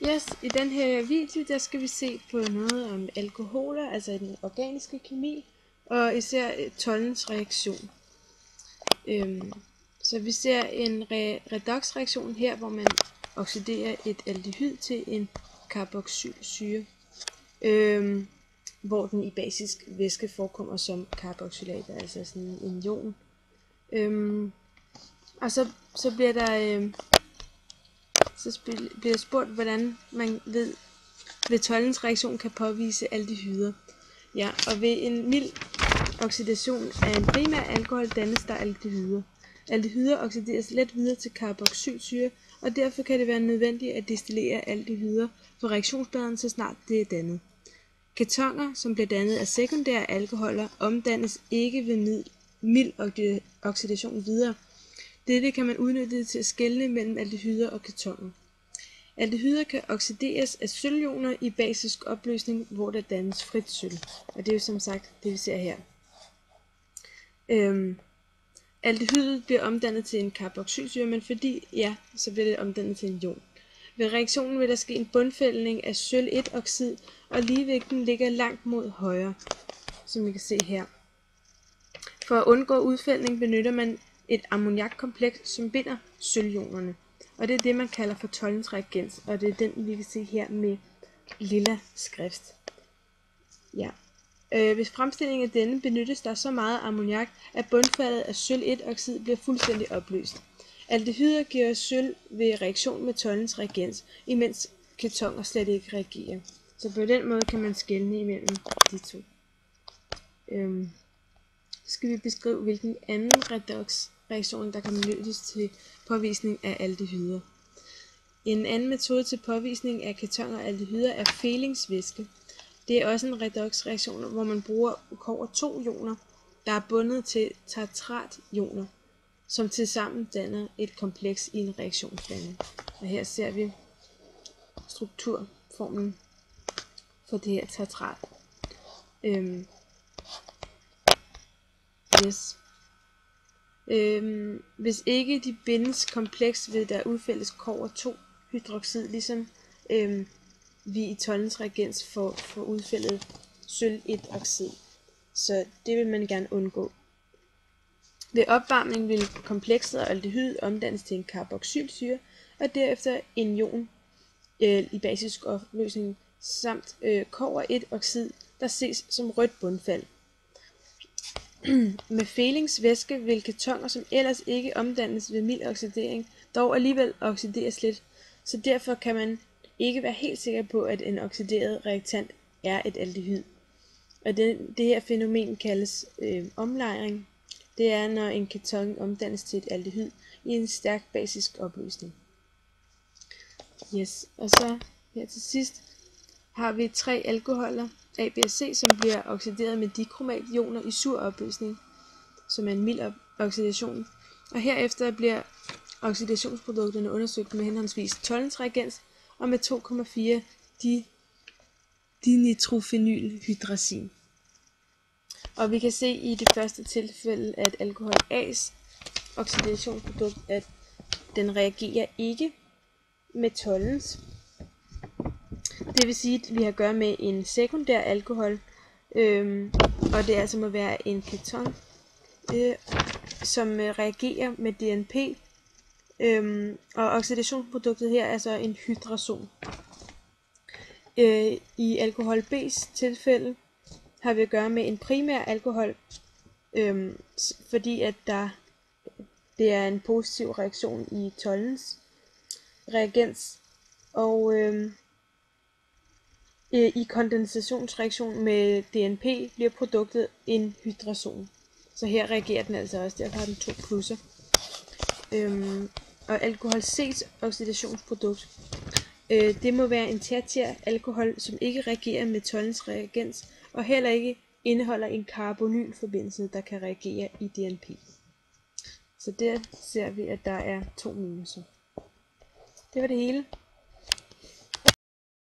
Yes, i den her video, der skal vi se på noget om alkoholer, altså den organiske kemi, og især toldens reaktion. Så vi ser en redoxreaktion her, hvor man oxiderer et aldehyd til en carboxylsyre, hvor den i basisk væske forekommer som carboxylat, altså sådan en ion. Og så bliver der bliver spurgt, hvordan man ved toldens reaktion kan påvise aldehyder. Ja, og ved en mild oxidation af en primær alkohol dannes der aldehyder. Aldehyder oxideres let videre til carboxylsyre, og derfor kan det være nødvendigt at destillere aldehyder på reaktionsbladene, så snart det er dannet. Ketoner, som bliver dannet af sekundære alkoholer, omdannes ikke ved mild oxidation videre. Dette kan man udnytte til at skelne mellem aldehyder og ketoner. Aldehyder kan oxideres af sølvioner i basisk opløsning, hvor der dannes frit sølv. Og det er jo som sagt det, vi ser her. Aldehydet bliver omdannet til en carboxylsyre, men så bliver det omdannet til en ion. Ved reaktionen vil der ske en bundfældning af sølv-1-oxid, og ligevægten ligger langt mod højre, som I kan se her. For at undgå udfældning benytter man et ammoniakkompleks, som binder sølvionerne. Og det er det, man kalder for toldens reagens, og det er den, vi kan se her med lilla skrift. Ja. Ved fremstillingen af denne benyttes der så meget ammoniak, at bundfaldet af sølv-1-oxid bliver fuldstændig opløst. Aldehyder giver sølv ved reaktion med toldens reagens, imens ketoner slet ikke reagerer. Så på den måde kan man skelne imellem de to. Så skal vi beskrive, hvilken anden redoxreaktion, der kan benyttes til påvisning af aldehyder. En anden metode til påvisning af ketoner og aldehyder er Fehlings-væske. Det er også en redoxreaktion, hvor man bruger kobber-2-ioner, der er bundet til tartrat-ioner, som tilsammen danner et kompleks i en reaktionsblanding. Og her ser vi strukturformen for det her tartrat. Hvis ikke de bindes kompleks, vil der udfældes kobber-2-hydroxid, ligesom vi i toldens reagens får udfældet sølv-1-oxid. Så det vil man gerne undgå. Ved opvarmning vil komplekset og aldehyd omdannes til en carboxylsyre, og derefter en ion i basisk opløsning, samt kobber-1-oxid, der ses som rødt bundfald. Med Fehlings væske vil ketoner, som ellers ikke omdannes ved mild oxidering, dog alligevel oxideres lidt, så derfor kan man ikke være helt sikker på, at en oxideret reaktant er et aldehyd. Og det her fænomen kaldes omlejring. Det er, når en keton omdannes til et aldehyd i en stærk basisk opløsning. Yes. Og så her til sidst har vi 3 alkoholer, A, B og C, som bliver oxideret med dikromat-ioner i sur opløsning, som er en mild oxidation. Og herefter bliver oxidationsprodukterne undersøgt med henholdsvis toldens reagens og med 2,4 dinitrofenylhydrazin. Og vi kan se i det første tilfælde, at alkohol A's oxidationsprodukt, at den reagerer ikke med toldens. Det vil sige, at vi har at gøre med en sekundær alkohol, og det altså må være en keton, som reagerer med DNP, og oxidationsproduktet her er så en hydrazon. I alkohol B's tilfælde har vi at gøre med en primær alkohol, fordi at det er en positiv reaktion i toldens reagens, og i kondensationsreaktion med DNP bliver produktet en hydrazon. Så her reagerer den altså også, derfor har den 2 plusser. Og alkohol C's oxidationsprodukt, det må være en tertiær alkohol, som ikke reagerer med toldens reagens, og heller ikke indeholder en carbonylforbindelse, der kan reagere i DNP. Så der ser vi, at der er 2 minuser. Det var det hele.